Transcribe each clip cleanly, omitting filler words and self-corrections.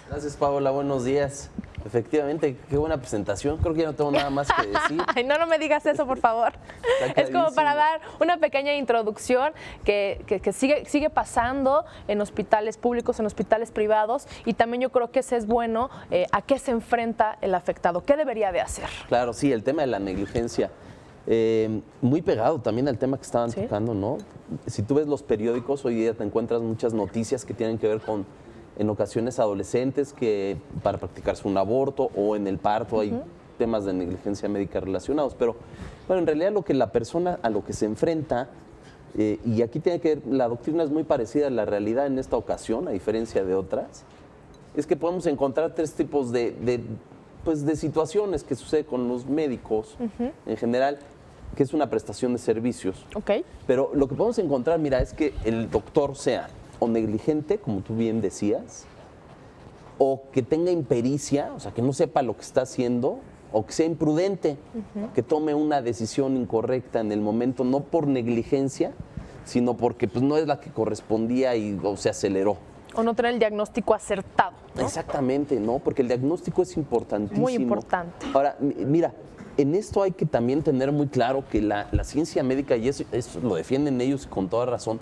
Gracias, Paola. Buenos días. Efectivamente, qué buena presentación. Creo que ya no tengo nada más que decir. Ay, no me digas eso, por favor. Es como para dar una pequeña introducción que sigue pasando en hospitales públicos, en hospitales privados, y también yo creo que ese es bueno a qué se enfrenta el afectado, qué debería de hacer. Claro, sí, el tema de la negligencia. Muy pegado también al tema que estaban tocando, ¿no? Si tú ves los periódicos, hoy día te encuentras muchas noticias que tienen que ver con, en ocasiones, adolescentes que para practicarse un aborto o en el parto hay temas de negligencia médica relacionados. Pero, bueno, en realidad lo que la persona a lo que se enfrenta, y aquí tiene que ver, la doctrina es muy parecida a la realidad en esta ocasión, a diferencia de otras, es que podemos encontrar tres tipos de situaciones que sucede con los médicos en general, que es una prestación de servicios. Pero lo que podemos encontrar, mira, es que el doctor sea o negligente, como tú bien decías, o que tenga impericia, o sea, que no sepa lo que está haciendo, o que sea imprudente, que tome una decisión incorrecta en el momento, no por negligencia, sino porque pues, no es la que correspondía o se aceleró. O no tener el diagnóstico acertado, ¿no? Exactamente, ¿no? Porque el diagnóstico es importantísimo. Muy importante. Ahora, mira, en esto hay que también tener muy claro que la ciencia médica, y eso lo defienden ellos con toda razón,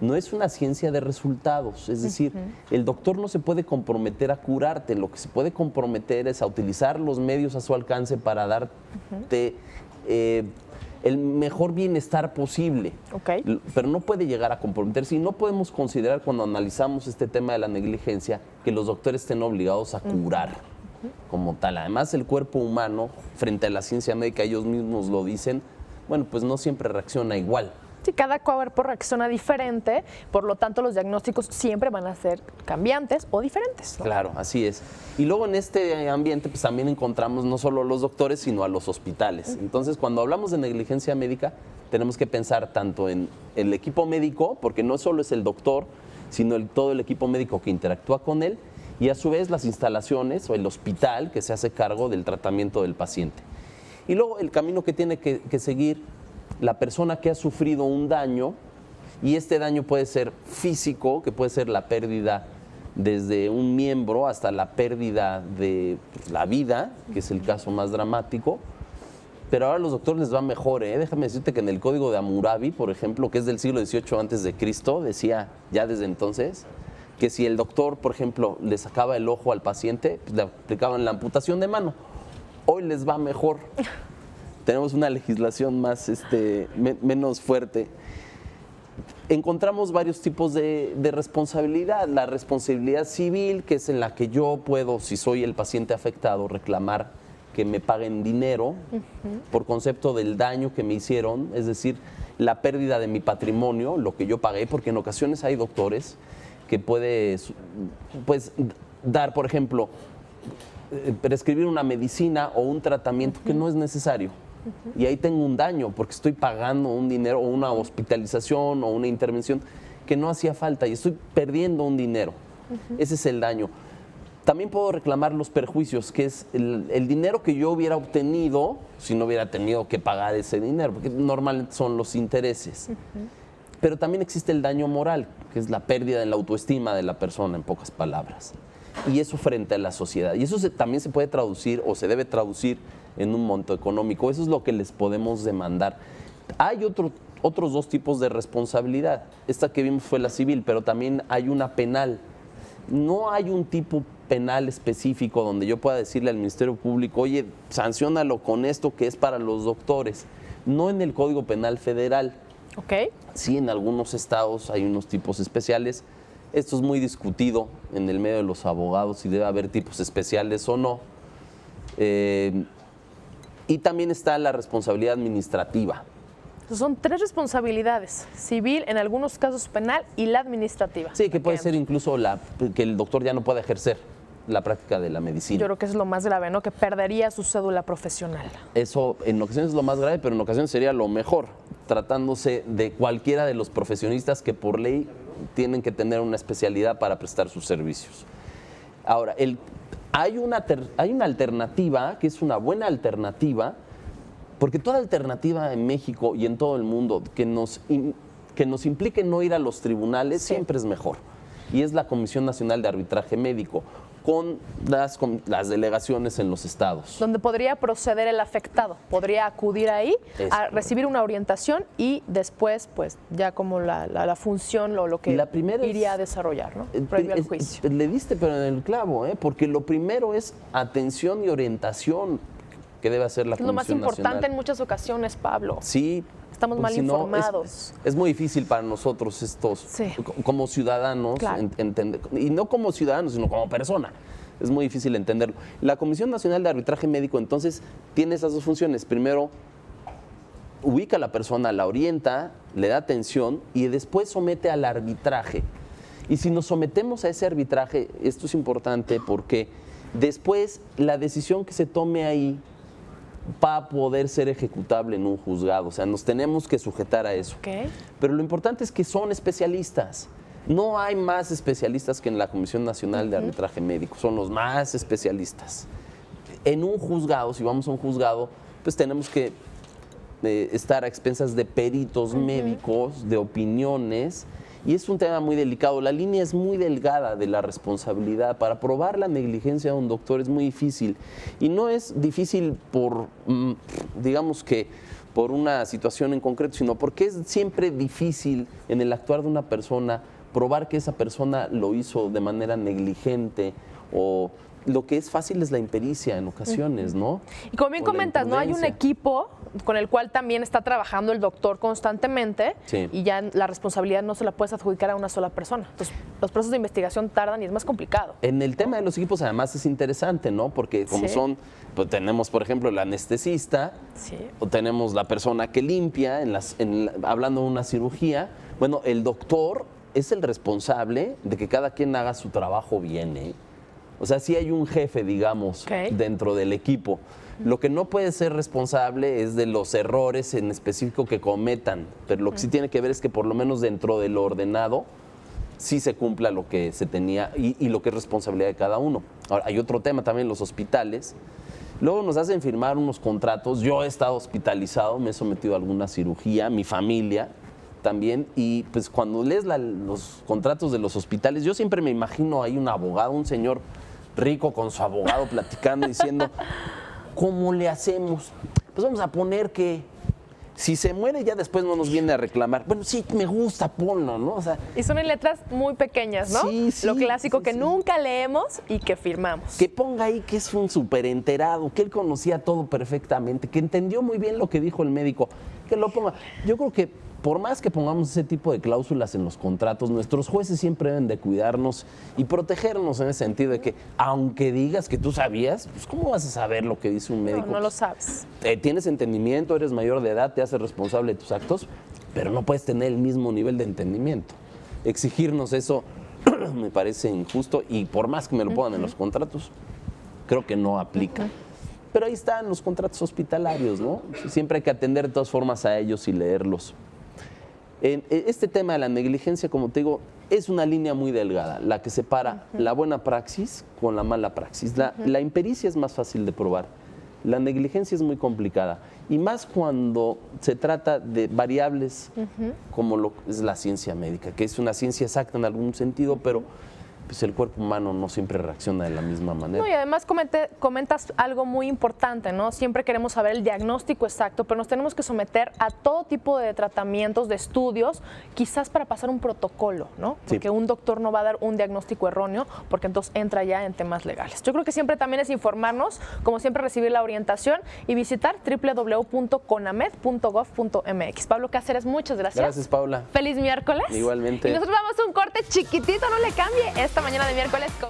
no es una ciencia de resultados. Es decir, el doctor no se puede comprometer a curarte, lo que se puede comprometer es a utilizar los medios a su alcance para darte el mejor bienestar posible. Pero no puede llegar a comprometerse, y no podemos considerar, cuando analizamos este tema de la negligencia, que los doctores estén obligados a curar como tal. Además, el cuerpo humano, frente a la ciencia médica, ellos mismos lo dicen, bueno, pues no siempre reacciona igual. Sí, cada cuerpo reacciona diferente, por lo tanto los diagnósticos siempre van a ser cambiantes o diferentes, ¿no? Claro, así es. Y luego en este ambiente pues también encontramos no solo a los doctores, sino a los hospitales. Entonces, cuando hablamos de negligencia médica, tenemos que pensar tanto en el equipo médico, porque no solo es el doctor, sino todo el equipo médico que interactúa con él, y a su vez las instalaciones o el hospital que se hace cargo del tratamiento del paciente. Y luego el camino que tiene que seguir la persona que ha sufrido un daño, y este daño puede ser físico, que puede ser la pérdida desde un miembro hasta la pérdida de la vida, que es el caso más dramático. Pero ahora a los doctores les va mejor, ¿eh? Déjame decirte que en el Código de Hammurabi, por ejemplo, que es del siglo XVIII a.C., decía ya desde entonces que si el doctor, por ejemplo, le sacaba el ojo al paciente, pues le aplicaban la amputación de mano. Hoy les va mejor. Tenemos una legislación menos fuerte. Encontramos varios tipos de responsabilidad. La responsabilidad civil, que es en la que yo puedo, si soy el paciente afectado, reclamar que me paguen dinero por concepto del daño que me hicieron, es decir, la pérdida de mi patrimonio, lo que yo pagué, porque en ocasiones hay doctores que puedes dar, por ejemplo, prescribir una medicina o un tratamiento que no es necesario. Y ahí tengo un daño porque estoy pagando un dinero o una hospitalización o una intervención que no hacía falta y estoy perdiendo un dinero. Ese es el daño. También puedo reclamar los perjuicios, que es el dinero que yo hubiera obtenido si no hubiera tenido que pagar ese dinero, porque normalmente son los intereses. Pero también existe el daño moral, que es la pérdida de la autoestima de la persona, en pocas palabras. Y eso frente a la sociedad. Y eso también se puede traducir o se debe traducir en un monto económico. Eso es lo que les podemos demandar. Hay otros dos tipos de responsabilidad. Esta que vimos fue la civil, pero también hay una penal. No hay un tipo penal específico donde yo pueda decirle al Ministerio Público, oye, sanciónalo con esto que es para los doctores. No en el Código Penal Federal. Sí, en algunos estados hay unos tipos especiales. Esto es muy discutido en el medio de los abogados, si debe haber tipos especiales o no. Y también está la responsabilidad administrativa. Son tres responsabilidades: civil, en algunos casos penal, y la administrativa. Sí, que puede ser incluso que el doctor ya no pueda ejercer la práctica de la medicina. Yo creo que eso es lo más grave, ¿no? Que perdería su cédula profesional. Eso en ocasiones es lo más grave, pero en ocasiones sería lo mejor, tratándose de cualquiera de los profesionistas que por ley tienen que tener una especialidad para prestar sus servicios. Ahora, hay una alternativa, que es una buena alternativa, porque toda alternativa en México y en todo el mundo que nos implique no ir a los tribunales siempre es mejor. Y es la Comisión Nacional de Arbitraje Médico. con las delegaciones en los estados. Donde podría proceder el afectado, podría acudir ahí a recibir una orientación y después, pues, ya como la función o lo que iría a desarrollar, ¿no? Previo al juicio. Le diste pero en el clavo, porque lo primero es atención y orientación que debe hacer la Comisión Nacional. Lo más importante en muchas ocasiones, Pablo. Sí. Estamos mal informados. Es muy difícil para nosotros como ciudadanos, entender, y no como ciudadanos, sino como persona. Es muy difícil entenderlo. La Comisión Nacional de Arbitraje Médico, entonces, tiene esas dos funciones. Primero, ubica a la persona, la orienta, le da atención y después somete al arbitraje. Y si nos sometemos a ese arbitraje, esto es importante porque después la decisión que se tome ahí va a poder ser ejecutable en un juzgado, o sea, nos tenemos que sujetar a eso. Okay. Pero lo importante es que son especialistas. No hay más especialistas que en la Comisión Nacional de Arbitraje Médico, son los más especialistas. En un juzgado, si vamos a un juzgado, pues tenemos que estar a expensas de peritos médicos, de opiniones, y es un tema muy delicado. La línea es muy delgada de la responsabilidad. Para probar la negligencia de un doctor es muy difícil. Y no es difícil por, digamos que, por una situación en concreto, sino porque es siempre difícil en el actuar de una persona probar que esa persona lo hizo de manera negligente o... Lo que es fácil es la impericia en ocasiones, ¿no? Y como bien comentas, ¿no? Hay un equipo con el cual también está trabajando el doctor constantemente y ya la responsabilidad no se la puedes adjudicar a una sola persona. Entonces, los procesos de investigación tardan y es más complicado. En el tema de los equipos, además, es interesante, ¿no? Porque como pues tenemos, por ejemplo, el anestesista, o tenemos la persona que limpia, hablando de una cirugía. Bueno, el doctor es el responsable de que cada quien haga su trabajo bien, ¿eh? O sea, sí hay un jefe, digamos, dentro del equipo. Lo que no puede ser responsable es de los errores en específico que cometan, pero lo que sí tiene que ver es que por lo menos dentro de lo ordenado sí se cumpla lo que se tenía y lo que es responsabilidad de cada uno. Ahora, hay otro tema también, los hospitales. Luego nos hacen firmar unos contratos. Yo he estado hospitalizado, me he sometido a alguna cirugía, mi familia también, y pues cuando lees los contratos de los hospitales, yo siempre me imagino ahí un abogado, un señor rico con su abogado platicando, diciendo, ¿cómo le hacemos? Pues vamos a poner que si se muere ya después no nos viene a reclamar. Bueno, sí, me gusta, ponlo, ¿no? O sea, y son en letras muy pequeñas, ¿no? Sí, lo clásico que nunca leemos y que firmamos. Que ponga ahí que es un súper enterado, que él conocía todo perfectamente, que entendió muy bien lo que dijo el médico, que lo ponga. Yo creo que por más que pongamos ese tipo de cláusulas en los contratos, nuestros jueces siempre deben de cuidarnos y protegernos en ese sentido de que, aunque digas que tú sabías, pues ¿cómo vas a saber lo que dice un médico? No lo sabes. Tienes entendimiento, eres mayor de edad, te haces responsable de tus actos, pero no puedes tener el mismo nivel de entendimiento. Exigirnos eso me parece injusto y por más que me lo pongan en los contratos, creo que no aplica. Pero ahí están los contratos hospitalarios, ¿no? Siempre hay que atender de todas formas a ellos y leerlos. Este tema de la negligencia, como te digo, es una línea muy delgada, la que separa la buena praxis con la mala praxis. La impericia es más fácil de probar, la negligencia es muy complicada, y más cuando se trata de variables como lo es la ciencia médica, que es una ciencia exacta en algún sentido, pero pues el cuerpo humano no siempre reacciona de la misma manera. No, y además comentas algo muy importante, ¿no? Siempre queremos saber el diagnóstico exacto, pero nos tenemos que someter a todo tipo de tratamientos, de estudios, quizás para pasar un protocolo, ¿no? Porque un doctor no va a dar un diagnóstico erróneo, porque entonces entra ya en temas legales. Yo creo que siempre también es informarnos, como siempre recibir la orientación y visitar www.conamed.gov.mx. Pablo Cáceres, muchas gracias. Gracias, Paula. Feliz miércoles. Igualmente. Y nosotros vamos a un corte chiquitito, no le cambie, esta mañana de miércoles con